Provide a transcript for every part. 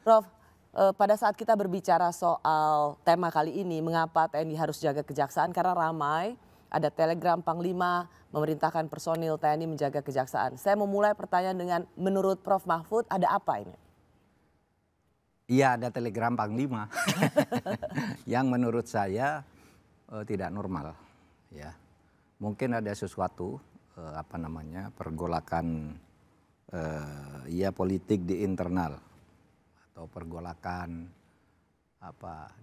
Prof, pada saat kita berbicara soal tema kali ini, mengapa TNI harus jaga kejaksaan? Karena ramai, ada telegram Panglima memerintahkan personil TNI menjaga kejaksaan. Saya memulai pertanyaan dengan, menurut Prof Mahfud ada apa ini? Iya, ada telegram Panglima yang menurut saya tidak normal. Ya, mungkin ada sesuatu pergolakan politik di internal atau pergolakan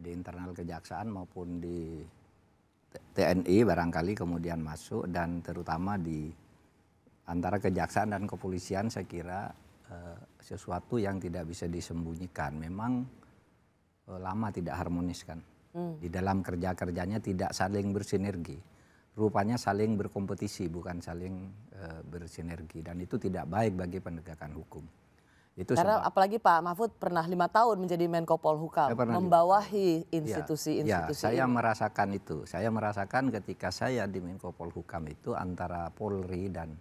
di internal kejaksaan maupun di TNI barangkali kemudian masuk, dan terutama di antara kejaksaan dan kepolisian saya kira sesuatu yang tidak bisa disembunyikan. Memang lama tidak harmonis kan. Di dalam kerja-kerjanya tidak saling bersinergi. Rupanya saling berkompetisi bukan saling bersinergi, dan itu tidak baik bagi penegakan hukum. Itu karena apalagi Pak Mahfud pernah 5 tahun menjadi Menko Polhukam, membawahi institusi-institusi. Ya, saya merasakan itu. Saya merasakan ketika saya di Menko Polhukam itu antara Polri dan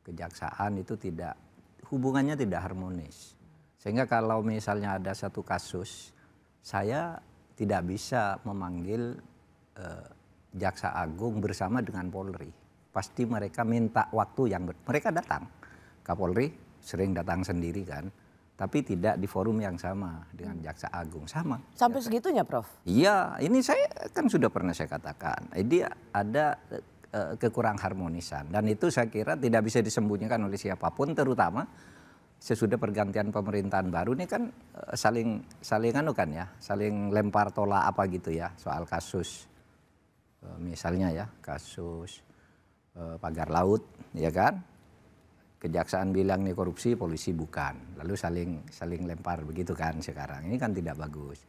kejaksaan itu hubungannya tidak harmonis. Sehingga kalau misalnya ada satu kasus, saya tidak bisa memanggil Jaksa Agung bersama dengan Polri. Pasti mereka minta waktu yang mereka datang. Kapolri sering datang sendiri kan, tapi tidak di forum yang sama dengan Jaksa Agung. Sama. Sampai segitunya, Prof? Iya, ini saya kan sudah pernah saya katakan. Jadi ada kekurang harmonisan, dan itu saya kira tidak bisa disembunyikan oleh siapapun, terutama sesudah pergantian pemerintahan baru ini kan saling lempar tolak apa gitu ya soal kasus. Misalnya ya kasus pagar laut, ya kan, kejaksaan bilang ini korupsi, polisi bukan, lalu saling lempar begitu kan. Sekarang ini kan tidak bagus.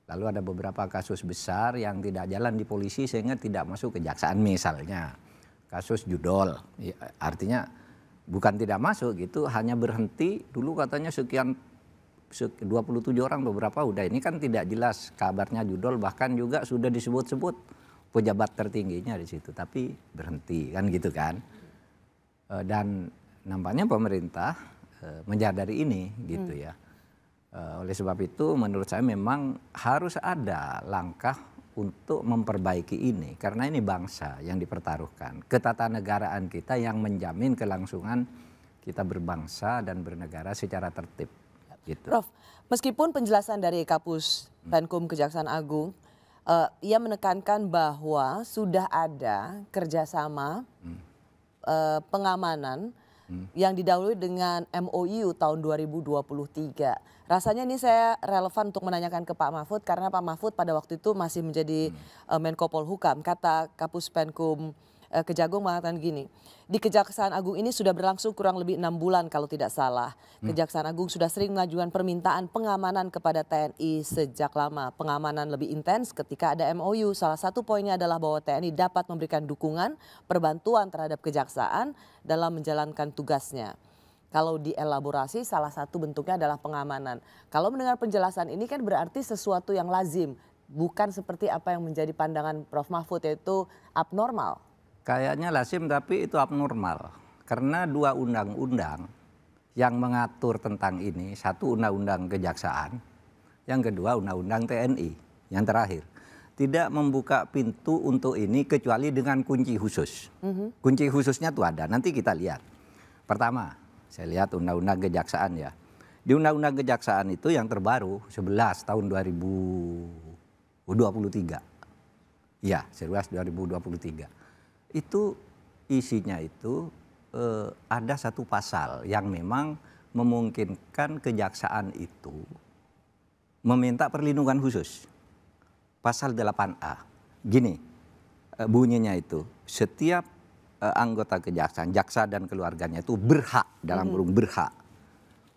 Lalu ada beberapa kasus besar yang tidak jalan di polisi sehingga tidak masuk kejaksaan, misalnya kasus judol, ya, artinya bukan tidak masuk gitu, hanya berhenti dulu katanya sekian 27 orang beberapa udah, ini kan tidak jelas kabarnya judol, bahkan juga sudah disebut-sebut pejabat tertingginya di situ, tapi berhenti kan gitu kan. Dan nampaknya pemerintah menyadari ini gitu ya. Oleh sebab itu menurut saya memang harus ada langkah untuk memperbaiki ini, karena ini bangsa yang dipertaruhkan, ketatanegaraan kita yang menjamin kelangsungan kita berbangsa dan bernegara secara tertib. Gitu. Prof, meskipun penjelasan dari Kapus Penkum Kejaksaan Agung, ia menekankan bahwa sudah ada kerjasama pengamanan yang didahului dengan MOU tahun 2023. Rasanya ini saya relevan untuk menanyakan ke Pak Mahfud, karena Pak Mahfud pada waktu itu masih menjadi Menko Polhukam. Kata Kapus Penkum Kejagung mengatakan gini, di Kejaksaan Agung ini sudah berlangsung kurang lebih 6 bulan kalau tidak salah. Kejaksaan Agung sudah sering mengajukan permintaan pengamanan kepada TNI sejak lama. Pengamanan lebih intens ketika ada MOU. Salah satu poinnya adalah bahwa TNI dapat memberikan dukungan, perbantuan terhadap kejaksaan dalam menjalankan tugasnya. Kalau dielaborasi salah satu bentuknya adalah pengamanan. Kalau mendengar penjelasan ini kan berarti sesuatu yang lazim. Bukan seperti apa yang menjadi pandangan Prof Mahfud, yaitu abnormal. Kayaknya lazim tapi itu abnormal. Karena 2 undang-undang yang mengatur tentang ini. Satu undang-undang kejaksaan, yang kedua undang-undang TNI, yang terakhir. Tidak membuka pintu untuk ini kecuali dengan kunci khusus. Kunci khususnya tuh ada, nanti kita lihat. Pertama, saya lihat undang-undang kejaksaan ya. Di undang-undang kejaksaan itu yang terbaru 11 tahun 2023. Ya, 11 2023. Itu isinya itu ada satu pasal yang memang memungkinkan kejaksaan itu meminta perlindungan khusus. Pasal 8A. Gini bunyinya itu, setiap anggota kejaksaan, jaksa dan keluarganya itu berhak, dalam kurung berhak,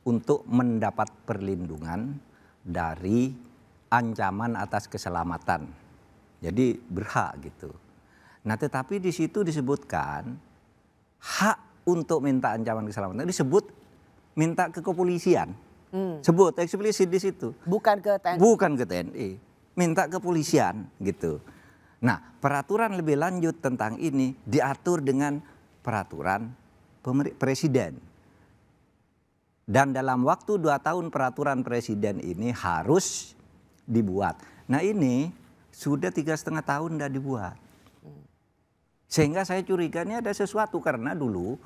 untuk mendapat perlindungan dari ancaman atas keselamatan. Jadi berhak gitu. Nah tetapi di situ disebutkan hak untuk minta ancaman keselamatan, disebut minta ke kepolisian. Sebut eksplisit di situ. Bukan ke TNI. Bukan ke TNI, minta ke kepolisian gitu. Nah peraturan lebih lanjut tentang ini diatur dengan peraturan presiden. Dan dalam waktu 2 tahun peraturan presiden ini harus dibuat. Nah ini sudah 3,5 tahun tidak dibuat. Sehingga saya curiga ini ada sesuatu karena dulu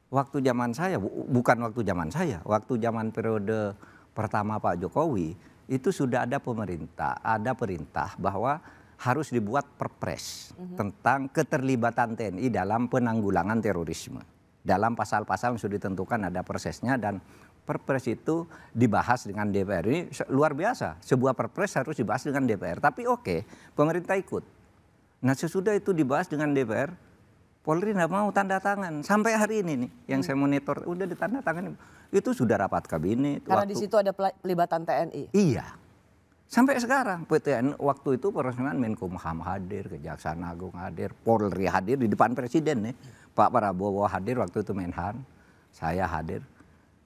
waktu zaman saya, bukan waktu zaman saya, waktu zaman periode pertama Pak Jokowi itu sudah ada perintah bahwa harus dibuat perpres tentang keterlibatan TNI dalam penanggulangan terorisme. Dalam pasal-pasal yang sudah ditentukan ada prosesnya dan perpres itu dibahas dengan DPR. Ini luar biasa, sebuah perpres harus dibahas dengan DPR. Tapi oke, pemerintah ikut. Nah sesudah itu dibahas dengan DPR, Polri tidak mau tanda tangan. Sampai hari ini nih yang saya monitor, udah ditanda tangan. Itu sudah rapat kabinet. Karena di situ ada pelibatan TNI? Iya. Sampai sekarang PTN waktu itu peresmian Menkumham hadir, Kejaksaan Agung hadir, Polri hadir di depan Presiden nih. Pak Prabowo hadir waktu itu Menhan, saya hadir.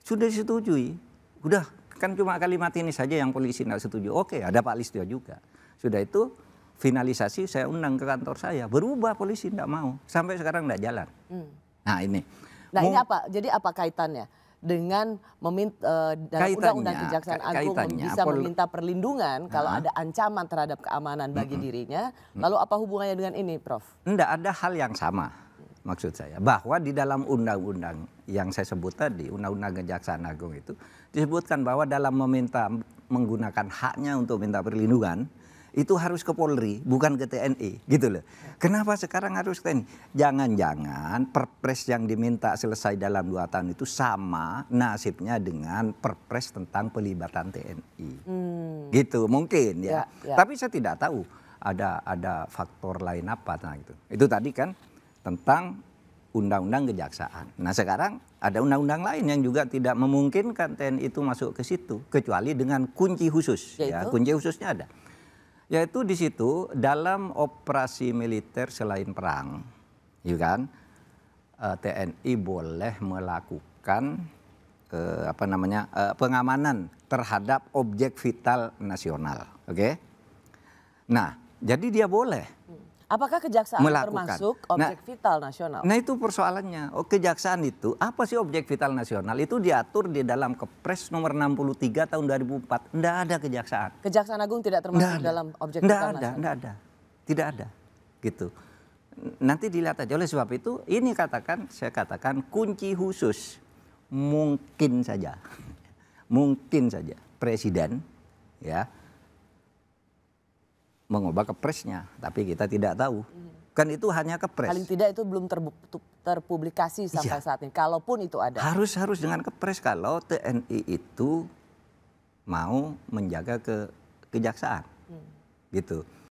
Sudah disetujui. Udah kan cuma kalimat ini saja yang polisi tidak setuju. Oke, ada Pak Listio juga. Sudah itu finalisasi saya undang ke kantor saya. Berubah polisi tidak mau. Sampai sekarang tidak jalan. Nah ini. Nah ini apa? Jadi apa kaitannya dengan meminta dalam undang-undang Kejaksaan Agung bisa meminta perlindungan kalau ada ancaman terhadap keamanan bagi dirinya. Lalu apa hubungannya dengan ini, Prof? Tidak ada hal yang sama. Maksud saya bahwa di dalam undang-undang yang saya sebut tadi, undang-undang Kejaksaan Agung itu disebutkan bahwa dalam meminta menggunakan haknya untuk minta perlindungan itu harus ke Polri, bukan ke TNI, gitu loh. Kenapa sekarang harus ke TNI? Jangan-jangan perpres yang diminta selesai dalam 2 tahun itu sama nasibnya dengan perpres tentang pelibatan TNI. Gitu, mungkin ya. Tapi saya tidak tahu ada faktor lain apa. Nah, itu tadi kan tentang undang-undang kejaksaan. Nah sekarang ada undang-undang lain yang juga tidak memungkinkan TNI itu masuk ke situ. Kecuali dengan kunci khusus. Ya, kunci khususnya ada. Yaitu di situ dalam operasi militer selain perang, ya kan, TNI boleh melakukan pengamanan terhadap objek vital nasional, oke? Nah, jadi dia boleh. Apakah kejaksaan termasuk objek vital nasional? Nah itu persoalannya. Kejaksaan itu apa sih objek vital nasional? Itu diatur di dalam Kepres nomor 63 tahun 2004. Tidak ada kejaksaan. Kejaksaan Agung tidak termasuk dalam objek vital nasional? Tidak ada. Tidak ada. Gitu. Nanti dilihat aja. Oleh sebab itu ini saya katakan kunci khusus. Mungkin saja. Mungkin saja Presiden ya mengubah kepresnya, tapi kita tidak tahu. Kan itu hanya kepres. Paling tidak itu belum terpublikasi sampai saat ini. Kalaupun itu ada. Harus dengan kepres kalau TNI itu mau menjaga kejaksaan. Gitu.